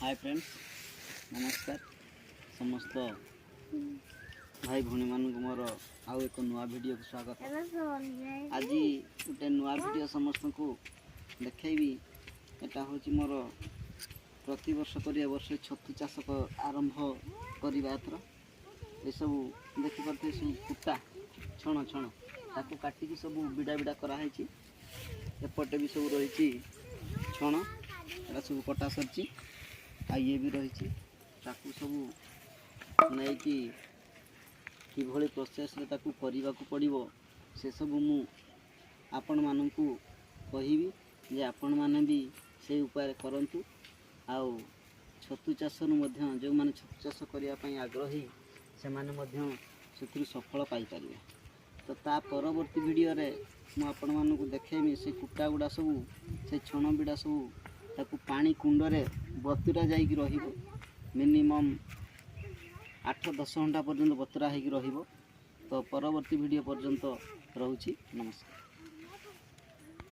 Hi friends, नमस्कार समस्त भाई भौणी मानक मोर आउ एक नुआ वीडियो को स्वागत। आज गोटे नुआ वीडियो समस्त को देखी। एटा हूँ मोर प्रति वर्ष कर वर्ष छतु चाष आरंभ करवा एथर ये सब देखिपे सब कुटा छण छण ताकू काटिकी सब बिड़ा बिड़ा कराई। एपटे भी सब रही छण एटा सब कटा सरची आ ये भी रही ताकू सब नहीं कि प्रोसेस रे ताकू करने को पड़ो से सब मु आपण मानू कहबी जे आपण माने भी से उपाय करंतु। आउ छतु चाष जो मैंने छतु चाष करने आग्रही से माने से सफल पाइपर। तो ता परवर्ती वीडियो रे मु आपण मानू देखेमी से कुटा गुड़ा सब से छण बिड़ा सब ताकू पानी कुंड रे बतुरा जाइकी रहिबो मिनिमम 8-10 घंटा पर्यंत बतुरा होगी रहिबो। तो परवर्ती वीडियो पर्यंत रहूची। नमस्कार।